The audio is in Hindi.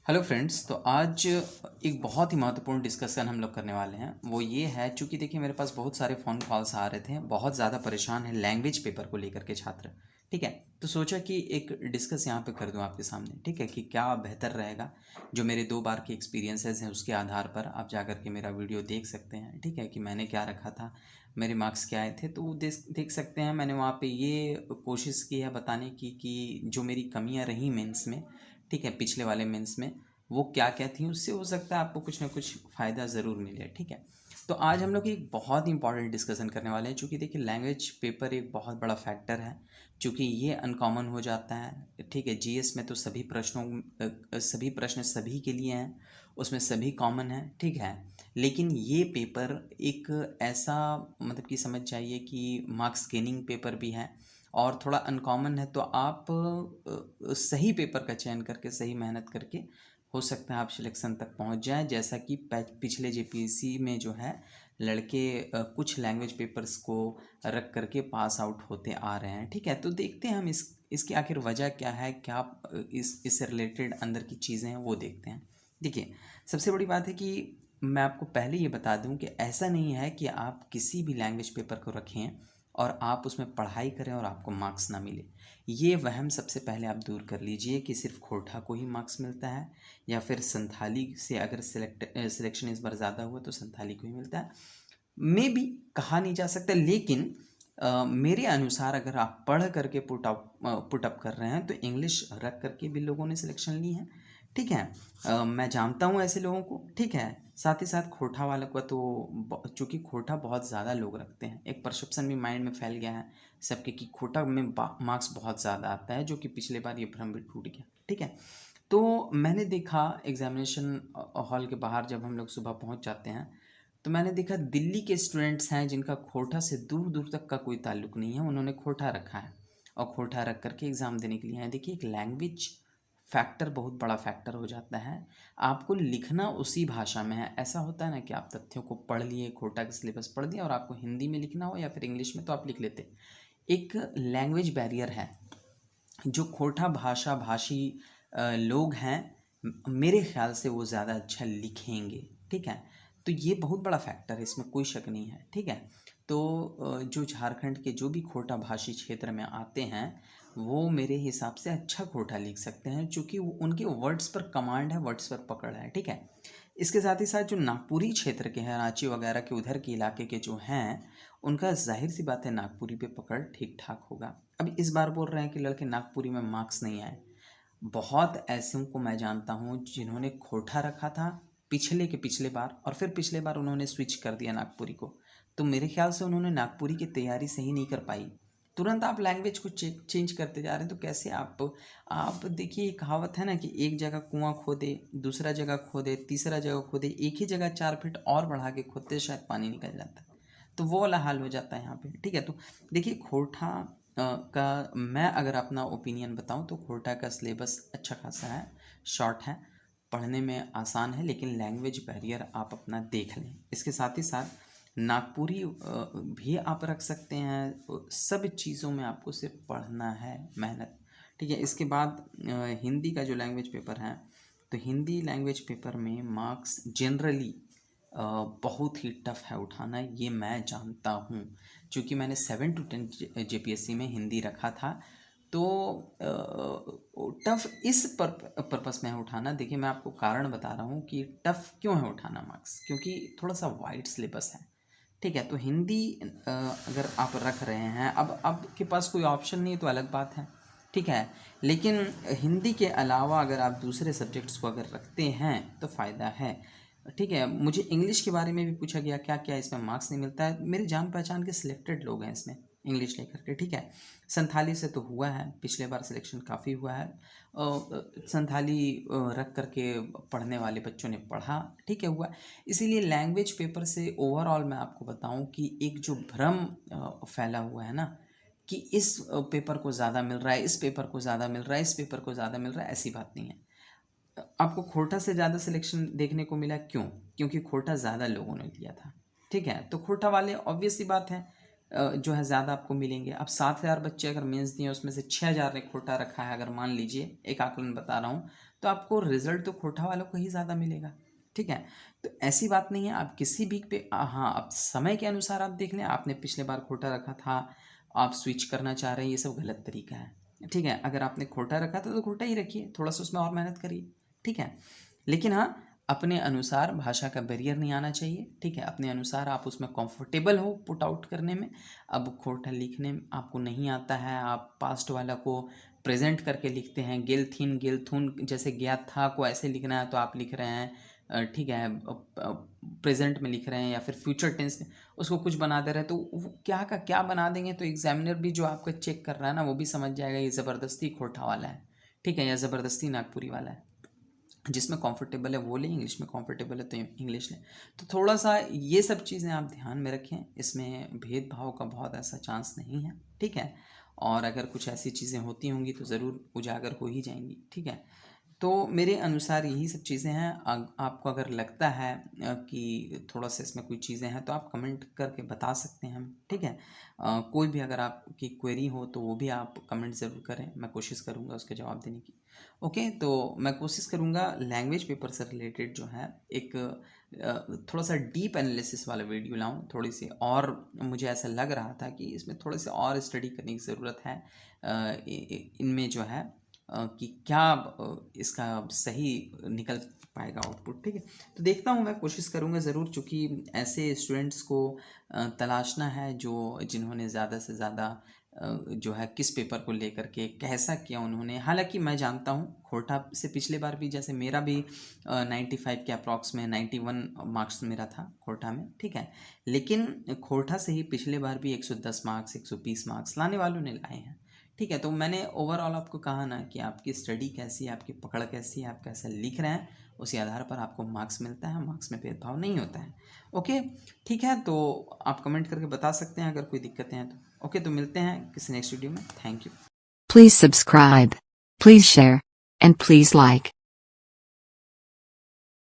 Hello friends. तो आज एक बहुत ही महत्वपूर्ण डिस्कशन हम लोग करने वाले हैं। वो ये है, चूँकि देखिए मेरे पास बहुत सारे फ़ोन कॉल्स आ रहे थे, बहुत ज़्यादा परेशान है लैंग्वेज पेपर को लेकर के छात्र। ठीक है, तो सोचा कि एक डिस्कस यहाँ पे कर दूँ आपके सामने। ठीक है, कि क्या बेहतर रहेगा। जो मेरे 2 बार के एक्सपीरियंसेस हैं उसके आधार पर आप जा कर के मेरा वीडियो देख सकते हैं। ठीक है, कि मैंने क्या रखा था, मेरे मार्क्स क्या आए थे, तो वो देख सकते हैं। मैंने वहाँ पे ये कोशिश की है बताने की कि जो मेरी कमियाँ रहीं मेंस में, ठीक है, पिछले वाले मेंस में, वो क्या क्या थी। उससे हो सकता है आपको कुछ ना कुछ फ़ायदा ज़रूर मिले। ठीक है, तो आज हम लोग एक बहुत ही इंपॉर्टेंट डिस्कशन करने वाले हैं। चूँकि देखिए लैंग्वेज पेपर एक बहुत बड़ा फैक्टर है, चूँकि ये अनकॉमन हो जाता है। ठीक है, जीएस में तो सभी प्रश्न सभी के लिए हैं, उसमें सभी कॉमन है। ठीक है, लेकिन ये पेपर एक ऐसा, मतलब कि समझ जाइए कि मार्क्स गेनिंग पेपर भी है और थोड़ा अनकॉमन है। तो आप सही पेपर का चयन करके, सही मेहनत करके, हो सकता है आप सिलेक्शन तक पहुंच जाएं। जैसा कि पिछले जेपीएससी में जो है लड़के कुछ लैंग्वेज पेपर्स को रख करके पास आउट होते आ रहे हैं। ठीक है, तो देखते हैं हम इसकी आखिर वजह क्या है, क्या इससे रिलेटेड अंदर की चीज़ें हैं वो देखते हैं। देखिए, सबसे बड़ी बात है कि मैं आपको पहले ये बता दूं कि ऐसा नहीं है कि आप किसी भी लैंग्वेज पेपर को रखें और आप उसमें पढ़ाई करें और आपको मार्क्स ना मिले। ये वहम सबसे पहले आप दूर कर लीजिए कि सिर्फ खोटा को ही मार्क्स मिलता है, या फिर संथाली से अगर सिलेक्शन इस बार ज़्यादा हुआ तो संथाली को ही मिलता है। मे भी कहा नहीं जा सकता, लेकिन मेरे अनुसार अगर आप पढ़ करके पुटअप कर रहे हैं तो इंग्लिश रख करके भी लोगों ने सिलेक्शन ली है। ठीक है, मैं जानता हूँ ऐसे लोगों को। ठीक है, साथ ही साथ खोटा वालों का तो चूँकि खोटा बहुत ज़्यादा लोग रखते हैं, एक परसेप्शन भी माइंड में फैल गया है सबके कि खोटा में मार्क्स बहुत ज़्यादा आता है, जो कि पिछले बार ये भ्रम भी टूट गया। ठीक है, तो मैंने देखा एग्जामिनेशन हॉल के बाहर जब हम लोग सुबह पहुंच जाते हैं, तो मैंने देखा दिल्ली के स्टूडेंट्स हैं जिनका खोटा से दूर दूर तक का कोई ताल्लुक नहीं है, उन्होंने खोटा रखा है और खोटा रख करके एग्ज़ाम देने के लिए हैं। देखिए, एक लैंग्वेज फैक्टर बहुत बड़ा फैक्टर हो जाता है। आपको लिखना उसी भाषा में है। ऐसा होता है ना कि आप तथ्यों को पढ़ लिए, खोटा का सिलेबस पढ़ दिया और आपको हिंदी में लिखना हो या फिर इंग्लिश में, तो आप लिख लेते। एक लैंग्वेज बैरियर है। जो खोटा भाषा भाषी लोग हैं, मेरे ख्याल से वो ज़्यादा अच्छा लिखेंगे। ठीक है, तो ये बहुत बड़ा फैक्टर है, इसमें कोई शक नहीं है। ठीक है, तो जो झारखंड के जो भी खोटा भाषी क्षेत्र में आते हैं, वो मेरे हिसाब से अच्छा खोटा लिख सकते हैं, क्योंकि उनके वर्ड्स पर कमांड है, वर्ड्स पर पकड़ है। ठीक है, इसके साथ ही साथ जो नागपुरी क्षेत्र के हैं, रांची वगैरह के उधर के इलाके के जो हैं, उनका जाहिर सी बात है नागपुरी पे पकड़ ठीक ठाक होगा। अब इस बार बोल रहे हैं कि लड़के नागपुरी में मार्क्स नहीं आए। बहुत ऐसों को मैं जानता हूँ जिन्होंने खोटा रखा था पिछले के पिछले बार, और फिर पिछले बार उन्होंने स्विच कर दिया नागपुरी को। तो मेरे ख्याल से उन्होंने नागपुरी की तैयारी सही नहीं कर पाई। तुरंत आप लैंग्वेज को चेंज करते जा रहे हैं, तो कैसे आप देखिए, कहावत है ना कि एक जगह कुआं खोदे, दूसरा जगह खोदे, तीसरा जगह खोदे, एक ही जगह 4 फीट और बढ़ा के खोदते शायद पानी निकल जाता है। तो वो वाला हाल हो जाता है यहाँ पे। ठीक है, तो देखिए खोटा का मैं अगर अपना ओपिनियन बताऊं तो खोटा का सिलेबस अच्छा खासा है, शॉर्ट है, पढ़ने में आसान है, लेकिन लैंग्वेज बैरियर आप अपना देख लें। इसके साथ ही साथ नागपुरी भी आप रख सकते हैं। सब चीज़ों में आपको सिर्फ पढ़ना है, मेहनत। ठीक है, इसके बाद हिंदी का जो लैंग्वेज पेपर है, तो हिंदी लैंग्वेज पेपर में मार्क्स जनरली बहुत ही टफ है उठाना, ये मैं जानता हूँ। क्योंकि मैंने 7 to 10 जेपीएससी में हिंदी रखा था। तो टफ इस पर्पस में है उठाना। देखिए, मैं आपको कारण बता रहा हूँ कि टफ क्यों है उठाना मार्क्स, क्योंकि थोड़ा सा वाइड सिलेबस है। ठीक है, तो हिंदी अगर आप रख रहे हैं, अब आपके पास कोई ऑप्शन नहीं है तो अलग बात है। ठीक है, लेकिन हिंदी के अलावा अगर आप दूसरे सब्जेक्ट्स को अगर रखते हैं तो फ़ायदा है। ठीक है, मुझे इंग्लिश के बारे में भी पूछा गया क्या क्या इसमें मार्क्स नहीं मिलता है। मेरे जान पहचान के सिलेक्टेड लोग हैं इसमें इंग्लिश लेकर के। ठीक है, संथाली से तो हुआ है, पिछले बार सिलेक्शन काफ़ी हुआ है। संथाली रख करके पढ़ने वाले बच्चों ने पढ़ा। ठीक है, हुआ। इसीलिए लैंग्वेज पेपर से ओवरऑल मैं आपको बताऊं कि एक जो भ्रम फैला हुआ है ना, कि इस पेपर को ज़्यादा मिल रहा है, इस पेपर को ज़्यादा मिल रहा है, इस पेपर को ज़्यादा मिल रहा है, ऐसी बात नहीं है। आपको खोटा से ज़्यादा सिलेक्शन देखने को मिला, क्यों? क्योंकि खोटा ज़्यादा लोगों ने लिया था। ठीक है, तो खोटा वाले ऑब्वियस सी बात है जो है ज़्यादा आपको मिलेंगे। अब 7,000 बच्चे अगर मेंस दिए, उसमें से 6,000 ने खोटा रखा है, अगर मान लीजिए एक आकलन बता रहा हूँ, तो आपको रिजल्ट तो खोटा वालों को ही ज़्यादा मिलेगा। ठीक है, तो ऐसी बात नहीं है, आप किसी भी पे हाँ, आप समय के अनुसार आप देख लें, आपने पिछले बार खोटा रखा था, आप स्विच करना चाह रहे हैं, ये सब गलत तरीका है। ठीक है, अगर आपने खोटा रखा था तो खोटा ही रखिए, थोड़ा सा उसमें और मेहनत करिए। ठीक है, लेकिन हाँ, अपने अनुसार भाषा का बैरियर नहीं आना चाहिए। ठीक है, अपने अनुसार आप उसमें कंफर्टेबल हो पुट आउट करने में। अब खोटा लिखने में आपको नहीं आता है, आप पास्ट वाला को प्रेजेंट करके लिखते हैं, गेल थीन गेल थून, जैसे गया था को ऐसे लिखना है तो आप लिख रहे हैं ठीक है प्रेजेंट में लिख रहे हैं या फिर फ्यूचर टेंस में उसको कुछ बना दे रहे हैं, तो वो क्या का क्या बना देंगे, तो एग्जामिनर भी जो आपका चेक कर रहा है ना, वो भी समझ जाएगा ये ज़बरदस्ती खोटा वाला है। ठीक है, या ज़बरदस्ती नागपुरी वाला है। जिसमें कंफर्टेबल है वो लें, इंग्लिश में कंफर्टेबल है तो इंग्लिश लें। तो थोड़ा सा ये सब चीज़ें आप ध्यान में रखें, इसमें भेदभाव का बहुत ऐसा चांस नहीं है। ठीक है, और अगर कुछ ऐसी चीज़ें होती होंगी तो ज़रूर उजागर हो ही जाएंगी। ठीक है, तो मेरे अनुसार यही सब चीज़ें हैं। आपको अगर लगता है कि थोड़ा सा इसमें कोई चीज़ें हैं तो आप कमेंट करके बता सकते हैं हम। ठीक है, कोई भी अगर आपकी क्वेरी हो तो वो भी आप कमेंट ज़रूर करें, मैं कोशिश करूँगा उसके जवाब देने की। ओके, तो मैं कोशिश करूँगा लैंग्वेज पेपर से रिलेटेड जो है एक थोड़ा सा डीप एनालिसिस वाला वीडियो लाऊं, थोड़ी सी और मुझे ऐसा लग रहा था कि इसमें थोड़े से और स्टडी करने की ज़रूरत है इनमें जो है कि क्या इसका सही निकल पाएगा आउटपुट। ठीक है, तो देखता हूँ, मैं कोशिश करूँगा ज़रूर, चूँकि ऐसे स्टूडेंट्स को तलाशना है जो जिन्होंने ज़्यादा से ज़्यादा जो है किस पेपर को लेकर के कैसा किया उन्होंने। हालांकि मैं जानता हूँ खोटा से पिछले बार भी, जैसे मेरा भी 95 के अप्रॉक्स में 91 मार्क्स मेरा था खोटा में। ठीक है, लेकिन खोटा से ही पिछले बार भी 110 मार्क्स 120 मार्क्स लाने वालों ने लाए हैं। ठीक है, तो मैंने ओवरऑल आपको कहा ना कि आपकी स्टडी कैसी है, आपकी पकड़ कैसी है, आप कैसे लिख रहे हैं, उसी आधार पर आपको मार्क्स मिलता है, मार्क्स में भेदभाव नहीं होता है। ओके, ठीक है, तो आप कमेंट करके बता सकते हैं अगर कोई दिक्कतें हैं तो। ओके, तो मिलते हैं किसी नेक्स्ट वीडियो में। Thank you. Please subscribe. Please share. And please like.